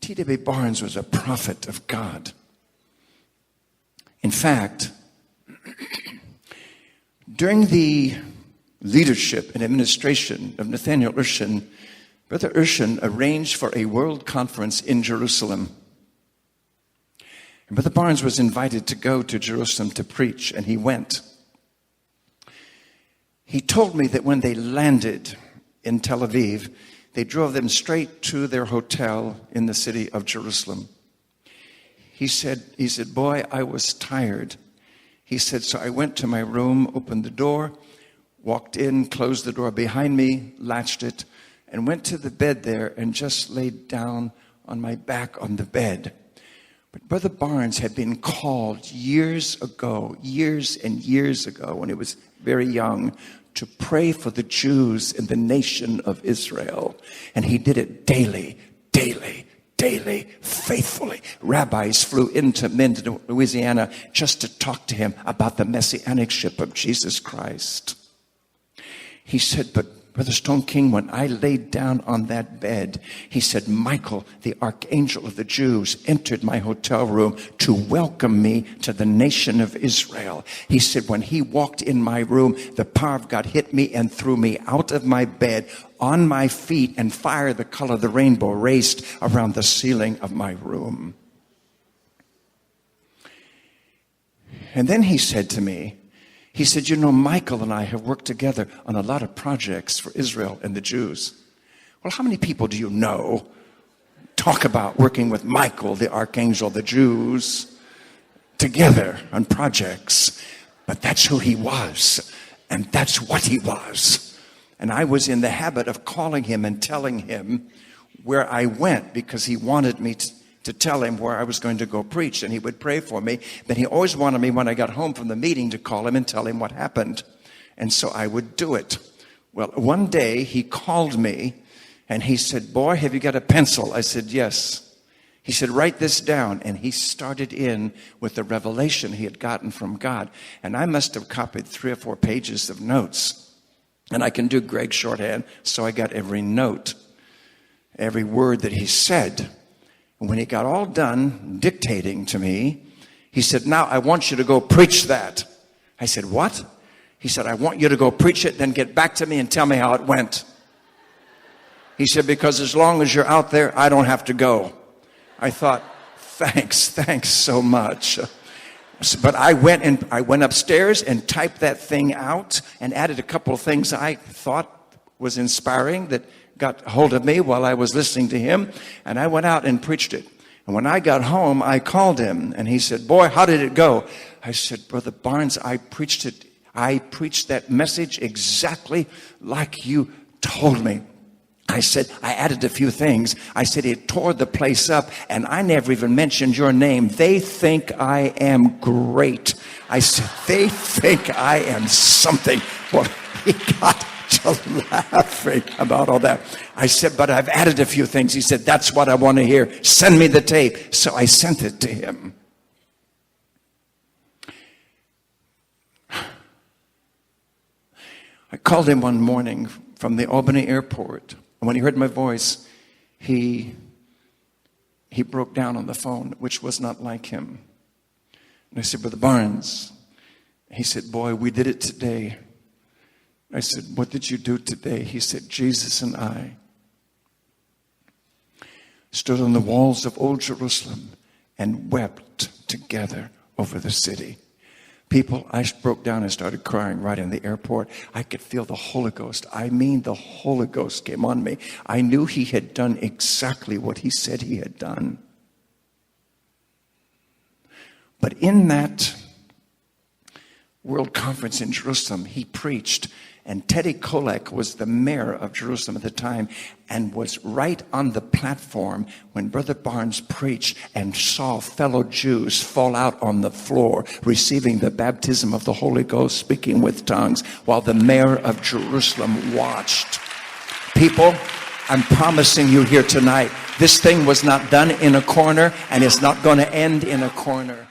T.W. Barnes was a prophet of God. In fact, during the leadership and administration of Nathaniel Urshan, Brother Urshan arranged for a world conference in Jerusalem. And Brother Barnes was invited to go to Jerusalem to preach, and he went. He told me that when they landed in Tel Aviv, they drove them straight to their hotel in the city of Jerusalem. He said, boy, I was tired. He said, so I went to my room, opened the door, walked in, closed the door behind me, latched it, and went to the bed there and just laid down on my back on the bed. But Brother Barnes had been called years and years ago, when he was very young, to pray for the Jews in the nation of Israel. And he did it daily, faithfully. Rabbis flew into Minden, Louisiana, just to talk to him about the messianicship of Jesus Christ. He said, but Brother Stoneking, when I laid down on that bed, he said, Michael, the archangel of the Jews, entered my hotel room to welcome me to the nation of Israel. He said, when he walked in my room, the power of God hit me and threw me out of my bed, on my feet, and fire the color of the rainbow raced around the ceiling of my room. And then he said to me, he said, you know, Michael and I have worked together on a lot of projects for Israel and the Jews. Well, how many people do you know talk about working with Michael, the archangel of the Jews, together on projects? But that's who he was, and that's what he was. And I was in the habit of calling him and telling him where I went, because he wanted me to tell him where I was going to go preach, and he would pray for me. But he always wanted me, when I got home from the meeting, to call him and tell him what happened. And so I would do it. Well, one day he called me and he said, boy, have you got a pencil? I said, yes. He said, write this down. And he started in with the revelation he had gotten from God. And I must have copied 3 or 4 pages of notes. And I can do Greg's shorthand, so I got every note, every word that he said. And when he got all done dictating to me, he said, now I want you to go preach that. I said, what? He said, I want you to go preach it, then get back to me and tell me how it went. He said, because as long as you're out there, I don't have to go. I thought, thanks so much. But I went upstairs and typed that thing out and added a couple of things I thought was inspiring that got hold of me while I was listening to him, and I went out and preached it. And when I got home, I called him, and he said, boy, how did it go? I said, Brother Barnes, I preached it. I preached that message exactly like you told me. I said, I added a few things. I said, it tore the place up, and I never even mentioned your name. They think I am great. I said, they think I am something. Well, he got laughing about all that. I said, but I've added a few things. He said, that's what I want to hear. Send me the tape. So I sent it to him. I called him one morning from the Albany airport. And when he heard my voice, he broke down on the phone, which was not like him. And I said, Brother Barnes. He said, boy, we did it today. I said, what did you do today? He said, Jesus and I stood on the walls of old Jerusalem and wept together over the city. People, I broke down and started crying right in the airport. I could feel the Holy Ghost. I mean, the Holy Ghost came on me. I knew he had done exactly what he said he had done. But in that World Conference in Jerusalem, he preached. And Teddy Kollek was the mayor of Jerusalem at the time and was right on the platform when Brother Barnes preached and saw fellow Jews fall out on the floor, receiving the baptism of the Holy Ghost, speaking with tongues, while the mayor of Jerusalem watched. People, I'm promising you here tonight, this thing was not done in a corner, and it's not going to end in a corner.